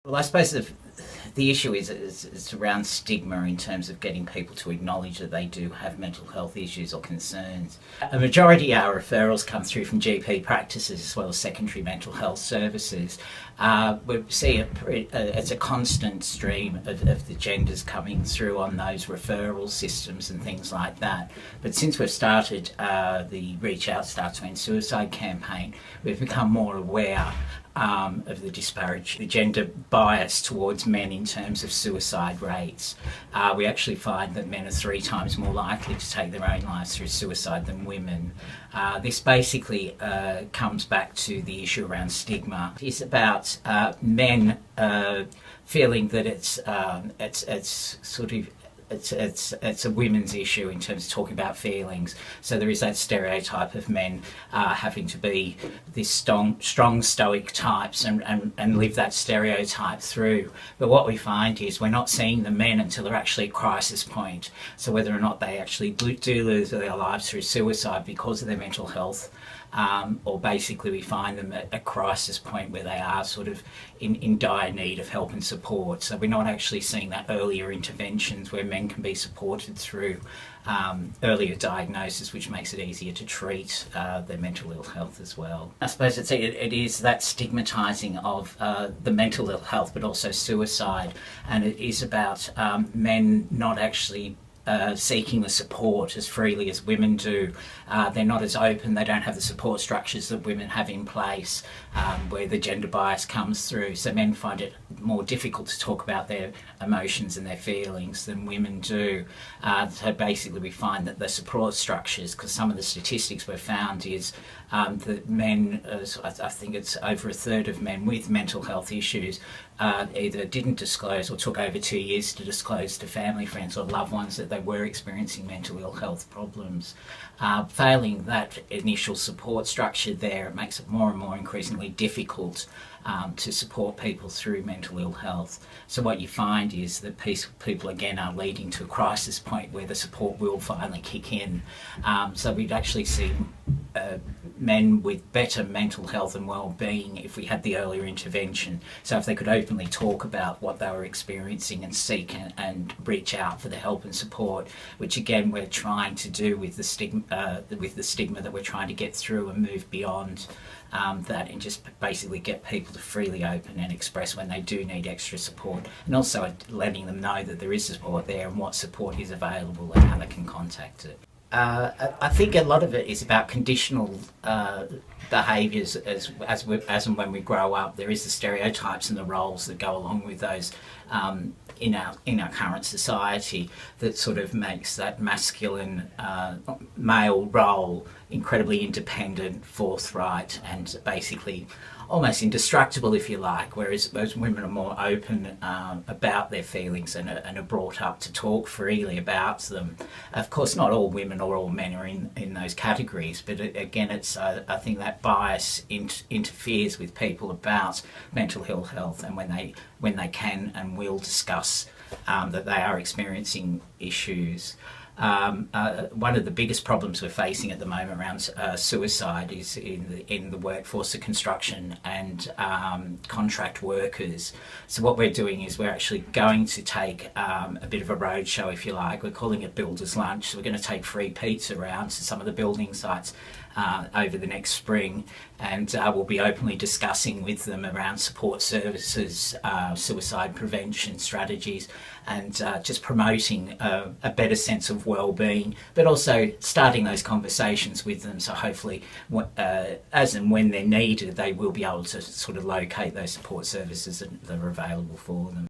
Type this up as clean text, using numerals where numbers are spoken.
Well, I suppose the issue is around stigma in terms of getting people to acknowledge that they do have mental health issues or concerns. A majority of our referrals come through from GP practices as well as secondary mental health services. We see it as a constant stream of the genders coming through on those referral systems and things like that. But since we've started the Reach Out, Start to End Suicide campaign, we've become more aware of the gender bias towards men in terms of suicide rates. We actually find that men are 3 times more likely to take their own lives through suicide than women. This basically comes back to the issue around stigma. It's about men feeling that it's a women's issue in terms of talking about feelings. So there is that stereotype of men having to be these strong stoic types and live that stereotype through. But what we find is we're not seeing the men until they're actually at crisis point. So whether or not they actually do lose their lives through suicide because of their mental health, or basically we find them at a crisis point where they are sort of in dire need of help and support. So we're not actually seeing that earlier interventions where men can be supported through earlier diagnosis, which makes it easier to treat their mental ill health as well. I suppose it is that stigmatising of the mental ill health, but also suicide, and it is about men not actually seeking the support as freely as women do. They're not as open, they don't have the support structures that women have in place, where the gender bias comes through. So men find it more difficult to talk about their emotions and their feelings than women do. So basically we find that the support structures, because some of the statistics we've found is that men, I think it's over 1/3 of men with mental health issues either didn't disclose or took over 2 years to disclose to family, friends or loved ones that they were experiencing mental ill health problems. Failing that initial support structure there, it makes it more and more increasingly difficult to support people through mental ill health. So what you find is that people again are leading to a crisis point where the support will finally kick in. So we'd actually see men with better mental health and well-being if we had the earlier intervention. So if they could openly talk about what they were experiencing and seek and reach out for the help and support, which again we're trying to do with the stigma that we're trying to get through and move beyond that, and just basically get people to freely open and express when they do need extra support, and also letting them know that there is support there and what support is available and how they can contact it. I think a lot of it is about conditional behaviours as and when we grow up. There is the stereotypes and the roles that go along with those in our current society that sort of makes that masculine male role incredibly independent, forthright, and basically almost indestructible, if you like, whereas those women are more open about their feelings and are brought up to talk freely about them. Of course, not all women or all men are in those categories, but again, it's I think that bias interferes with people about mental ill health, and when they can and will discuss that they are experiencing issues. One of the biggest problems we're facing at the moment around suicide is in the workforce of construction and contract workers. So what we're doing is we're actually going to take a bit of a roadshow, if you like. We're calling it Builders Lunch. So we're going to take free pizza around to some of the building sites over the next spring, and we'll be openly discussing with them around support services, suicide prevention strategies, and just promoting a better sense of well-being, but also starting those conversations with them. So hopefully, as and when they're needed, they will be able to sort of locate those support services that are available for them.